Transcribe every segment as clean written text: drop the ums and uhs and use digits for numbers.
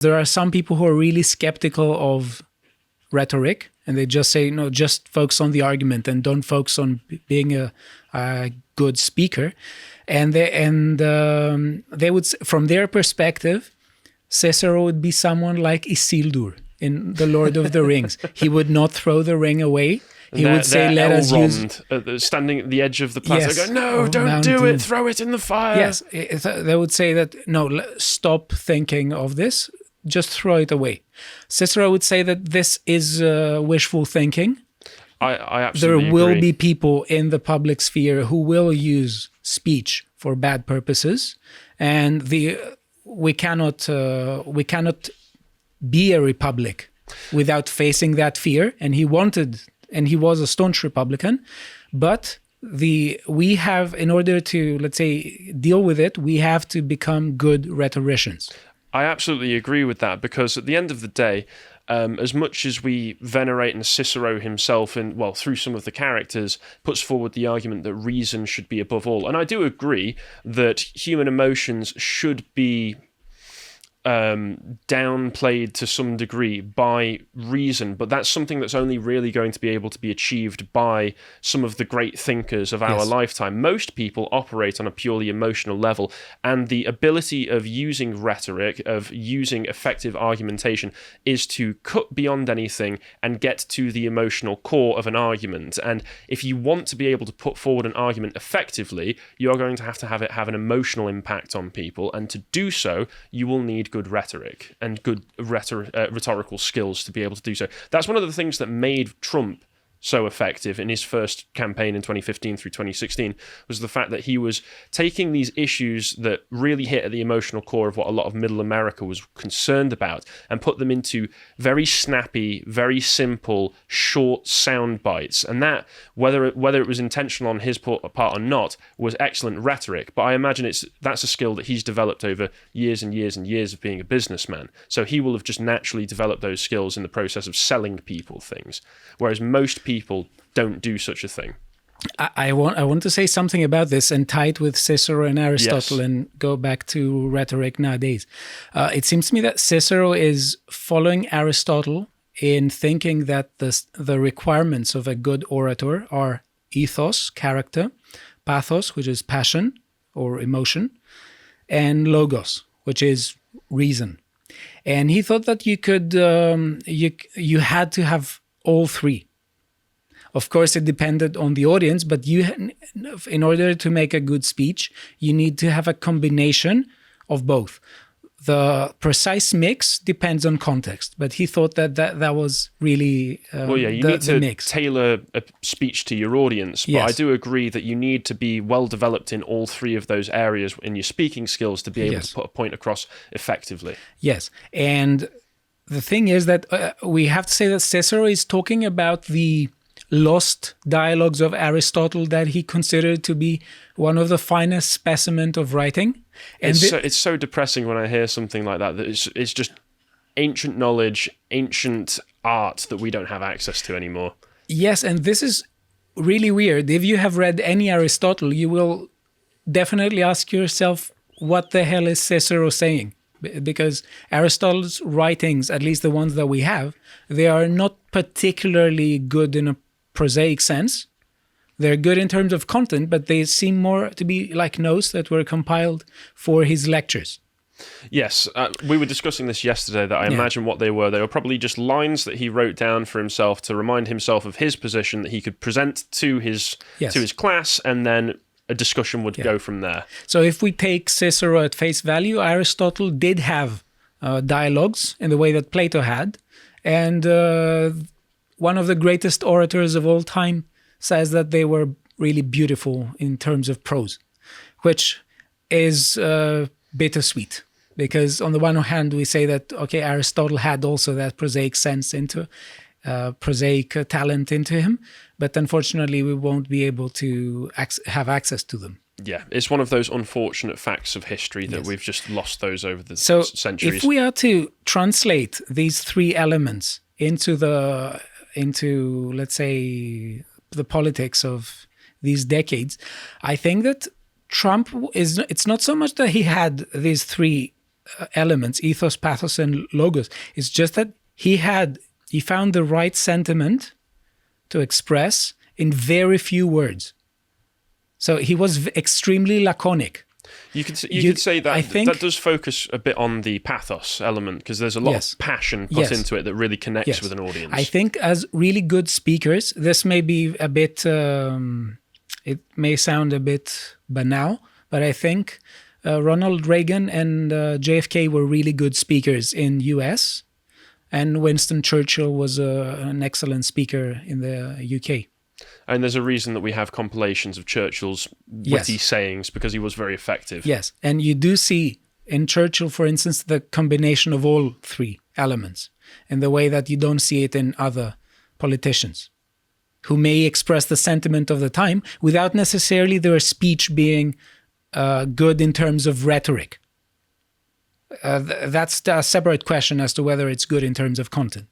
There are some people who are really skeptical of rhetoric, and they just say, no, just focus on the argument and don't focus on being a good speaker. And they would, from their perspective, Cicero would be someone like Isildur in The Lord of the Rings. He would not throw the ring away. He would say, let us use... standing at the edge of the plaza, Yes, go, no, don't do it, throw it in the fire. Yes, they would say that, no, stop thinking of this, just throw it away. Cicero would say that this is wishful thinking. I absolutely There will agree. be people in the public sphere who will use speech for bad purposes, and we cannot be a republic without facing that fear. And he was a staunch Republican, but we have, in order to, let's say, deal with it, we have to become good rhetoricians. I absolutely agree with that, because at the end of the day, as much as we venerate, and Cicero himself, through some of the characters, puts forward the argument that reason should be above all. And I do agree that human emotions should be downplayed to some degree by reason, but that's something that's only really going to be able to be achieved by some of the great thinkers of our lifetime. Most people operate on a purely emotional level, and the ability of using rhetoric, of using effective argumentation, is to cut beyond anything and get to the emotional core of an argument. And if you want to be able to put forward an argument effectively, you are going to have it have an emotional impact on people, and to do so, you will need good rhetoric and good rhetorical skills to be able to do so. That's one of the things that made Trump so effective in his first campaign in 2015 through 2016, was the fact that he was taking these issues that really hit at the emotional core of what a lot of middle America was concerned about, and put them into very snappy, very simple, short sound bites. And that, whether it was intentional on his part or not, was excellent rhetoric. But I imagine that's a skill that he's developed over years and years and years of being a businessman. So he will have just naturally developed those skills in the process of selling people things, whereas most people don't do such a thing. I want to say something about this and tie it with Cicero and Aristotle, and go back to rhetoric nowadays. It seems to me that Cicero is following Aristotle in thinking that the requirements of a good orator are ethos, character, pathos, which is passion or emotion, and logos, which is reason. And he thought that you could you had to have all three. Of course, it depended on the audience, but in order to make a good speech, you need to have a combination of both. The precise mix depends on context, but he thought that was really you need to tailor a speech to your audience, but I do agree that you need to be well developed in all three of those areas in your speaking skills to be able to put a point across effectively. Yes, and the thing is that we have to say that Cicero is talking about the lost dialogues of Aristotle that he considered to be one of the finest specimens of writing. And it's so depressing when I hear something like that, it's just ancient knowledge, ancient art that we don't have access to anymore. Yes, and this is really weird. If you have read any Aristotle, you will definitely ask yourself, what the hell is Cicero saying? Because Aristotle's writings, at least the ones that we have, they are not particularly good in a prosaic sense. They're good in terms of content, but they seem more to be like notes that were compiled for his lectures. Yes, we were discussing this yesterday, that I imagine what they were. They were probably just lines that he wrote down for himself to remind himself of his position that he could present to his class, and then a discussion would go from there. So if we take Cicero at face value, Aristotle did have dialogues in the way that Plato had, and one of the greatest orators of all time says that they were really beautiful in terms of prose, which is bittersweet. Because on the one hand, we say that, okay, Aristotle had also that prosaic sense prosaic talent into him, but unfortunately we won't be able to have access to them. Yeah, it's one of those unfortunate facts of history that we've just lost those over the centuries. If we are to translate these three elements into let's say the politics of these decades, I think that Trump it's not so much that he had these three elements, ethos, pathos, and logos. It's just that he found the right sentiment to express in very few words. So he was extremely laconic. You could say that I think, that does focus a bit on the pathos element, because there's a lot of passion put into it that really connects with an audience. I think as really good speakers, this may be a bit, it may sound a bit banal, but I think Ronald Reagan and JFK were really good speakers in US, and Winston Churchill was an excellent speaker in the UK. And there's a reason that we have compilations of Churchill's witty sayings, because he was very effective. Yes, and you do see in Churchill, for instance, the combination of all three elements in the way that you don't see it in other politicians who may express the sentiment of the time without necessarily their speech being good in terms of rhetoric. That's a separate question as to whether it's good in terms of content.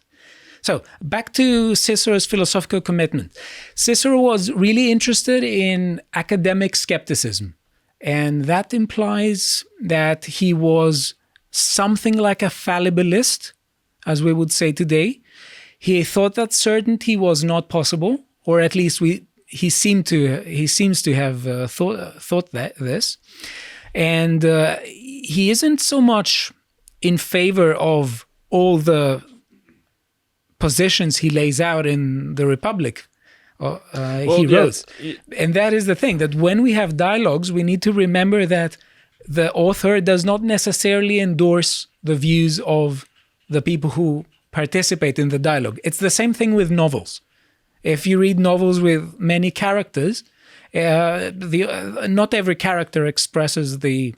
So back to Cicero's philosophical commitment. Cicero was really interested in academic skepticism, and that implies that he was something like a fallibilist, as we would say today. He thought that certainty was not possible, or at least he seems to have thought this, and he isn't so much in favor of all the positions he lays out in the Republic he wrote. And that is the thing, that when we have dialogues, we need to remember that the author does not necessarily endorse the views of the people who participate in the dialogue. It's the same thing with novels. If you read novels with many characters, not every character expresses the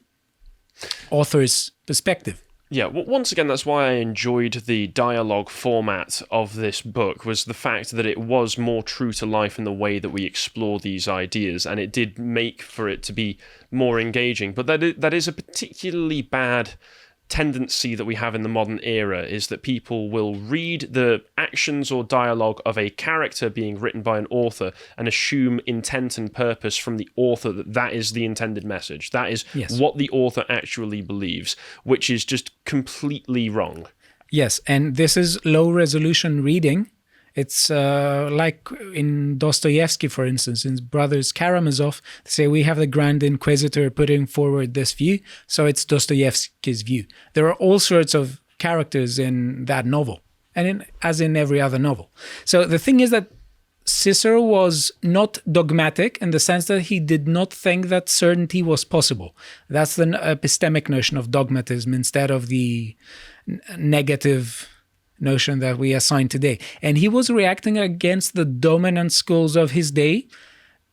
author's perspective. Yeah, well, once again, that's why I enjoyed the dialogue format of this book, was the fact that it was more true to life in the way that we explore these ideas, and it did make for it to be more engaging. But that is a particularly bad tendency that we have in the modern era, is that people will read the actions or dialogue of a character being written by an author and assume intent and purpose from the author that is the intended message. That is what the author actually believes, which is just completely wrong. Yes, and this is low-resolution reading. It's like in Dostoevsky, for instance, in Brothers Karamazov, they say we have the Grand Inquisitor putting forward this view, so it's Dostoevsky's view. There are all sorts of characters in that novel, and as in every other novel. So the thing is that Cicero was not dogmatic in the sense that he did not think that certainty was possible. That's the epistemic notion of dogmatism instead of the negative notion that we assign today. And he was reacting against the dominant schools of his day,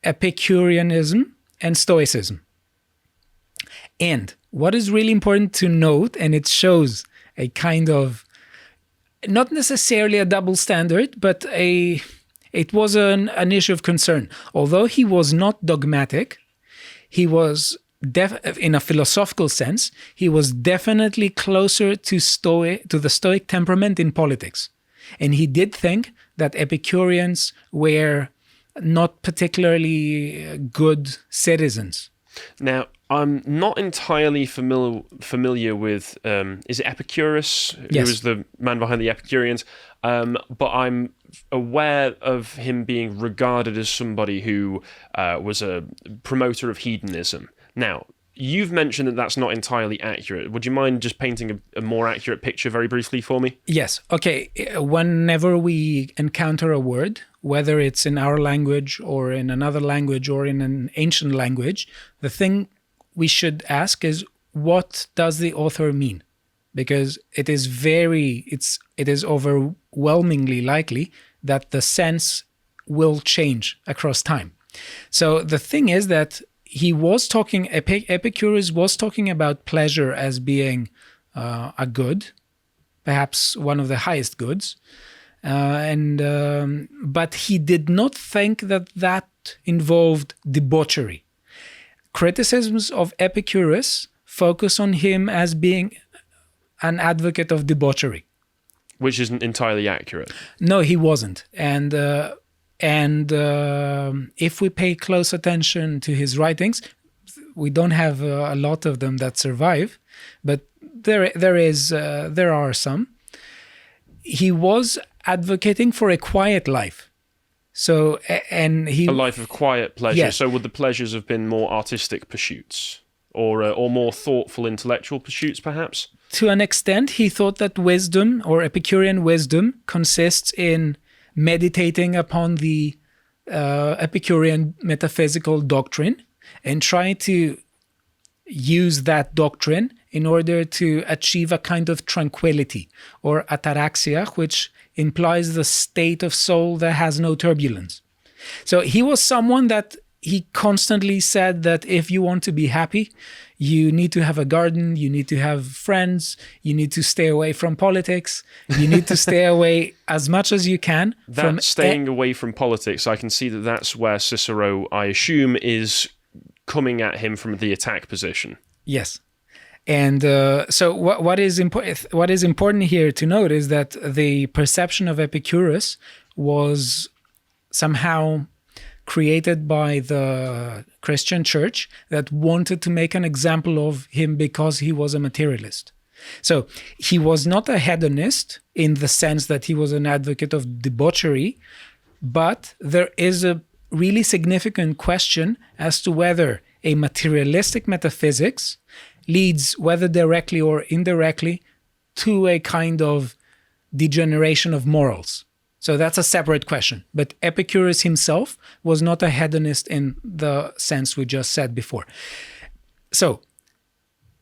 Epicureanism and Stoicism. And what is really important to note, and it shows a kind of, not necessarily a double standard, but it was an issue of concern. Although he was not dogmatic, he was in a philosophical sense, he was definitely closer to the Stoic temperament in politics. And he did think that Epicureans were not particularly good citizens. Now, I'm not entirely familiar with, is it Epicurus, who was the man behind the Epicureans? But I'm aware of him being regarded as somebody who was a promoter of hedonism. Now, you've mentioned that that's not entirely accurate. Would you mind just painting a more accurate picture very briefly for me? Yes. Okay. Whenever we encounter a word, whether it's in our language or in another language or in an ancient language, the thing we should ask is, what does the author mean? Because it is overwhelmingly likely that the sense will change across time. So the thing is that he was talking, Epicurus was talking about pleasure as being a good, perhaps one of the highest goods, but he did not think that involved debauchery. Criticisms of Epicurus focus on him as being an advocate of debauchery. Which isn't entirely accurate. No, he wasn't. And if we pay close attention to his writings, we don't have a lot of them that survive, but there are some. He was advocating for a quiet life. So, and he... A life of quiet pleasure. Yes. So would the pleasures have been more artistic pursuits? Or more thoughtful intellectual pursuits, perhaps? To an extent, he thought that wisdom, or Epicurean wisdom, consists in meditating upon the Epicurean metaphysical doctrine and trying to use that doctrine in order to achieve a kind of tranquility, or ataraxia, which implies the state of soul that has no turbulence. So he was someone that he constantly said that if you want to be happy, you need to have a garden, you need to have friends, you need to stay away from politics, you need to stay away as much as you can. That staying away from politics, I can see that that's where Cicero, I assume, is coming at him from the attack position. Yes. And so what is important here to note is that the perception of Epicurus was somehow created by the Christian church that wanted to make an example of him because he was a materialist. So he was not a hedonist in the sense that he was an advocate of debauchery, but there is a really significant question as to whether a materialistic metaphysics leads, whether directly or indirectly, to a kind of degeneration of morals. So that's a separate question. But Epicurus himself was not a hedonist in the sense we just said before. So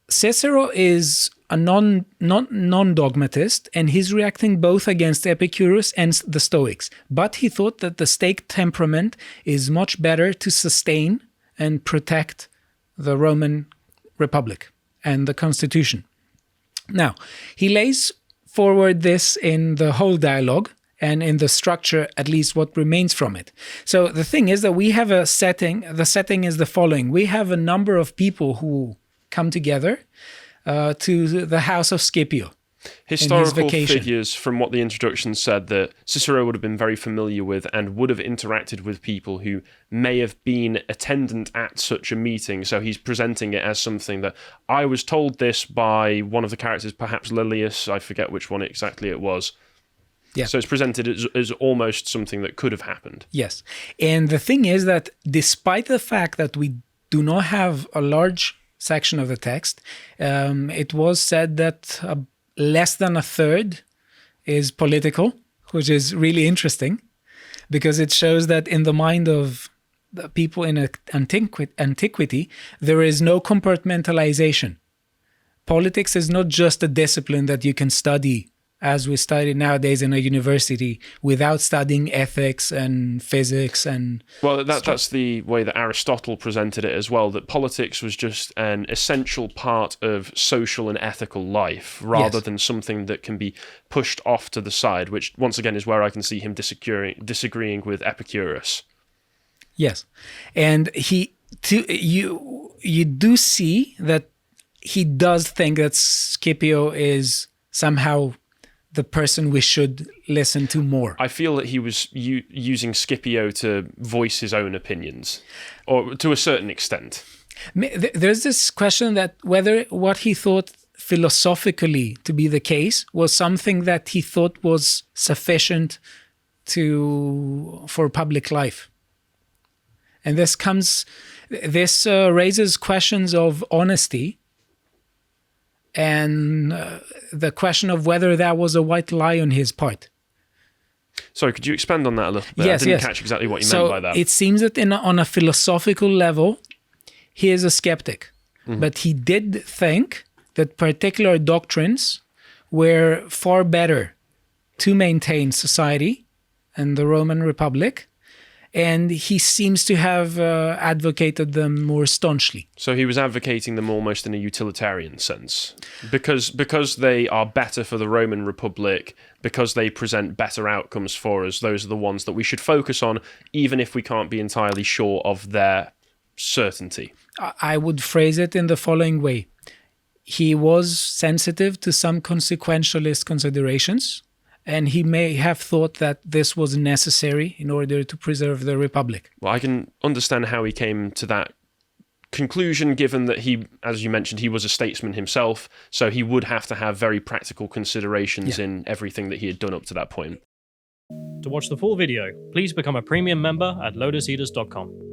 Cicero is a non-dogmatist, and he's reacting both against Epicurus and the Stoics. But he thought that the Stoic temperament is much better to sustain and protect the Roman Republic and the Constitution. Now, he lays forward this in the whole dialogue and in the structure, at least what remains from it. So the thing is that we have a setting. The setting is the following. We have a number of people who come together to the house of Scipio. Historical figures, from what the introduction said, that Cicero would have been very familiar with and would have interacted with people who may have been attendant at such a meeting. So he's presenting it as something that I was told this by one of the characters, perhaps Lilius, I forget which one exactly it was. Yeah. So it's presented as almost something that could have happened. Yes. And the thing is that despite the fact that we do not have a large section of the text, it was said that less than a third is political, which is really interesting because it shows that in the mind of the people in antiquity, there is no compartmentalization. Politics is not just a discipline that you can study as we study nowadays in a university without studying ethics and physics and... Well, that's the way that Aristotle presented it as well, that politics was just an essential part of social and ethical life rather than something that can be pushed off to the side, which once again is where I can see him disagreeing with Epicurus. Yes. And you do see that he does think that Scipio is somehow the person we should listen to more. I feel that he was using Scipio to voice his own opinions, or to a certain extent. There's this question that whether what he thought philosophically to be the case was something that he thought was sufficient for public life. And this raises questions of honesty, and the question of whether that was a white lie on his part. Sorry, could you expand on that a little bit? Yes, I didn't catch exactly what you meant by that. It seems that on a philosophical level, he is a skeptic. Mm-hmm. But he did think that particular doctrines were far better to maintain society and the Roman Republic, and he seems to have advocated them more staunchly. So he was advocating them almost in a utilitarian sense, because they are better for the Roman Republic, because they present better outcomes for us. Those are the ones that we should focus on, even if we can't be entirely sure of their certainty. I would phrase it in the following way. He was sensitive to some consequentialist considerations, and he may have thought that this was necessary in order to preserve the Republic. Well, I can understand how he came to that conclusion, given that he, as you mentioned, he was a statesman himself, so he would have to have very practical considerations in everything that he had done up to that point. To watch the full video, please become a premium member at lotuseaters.com.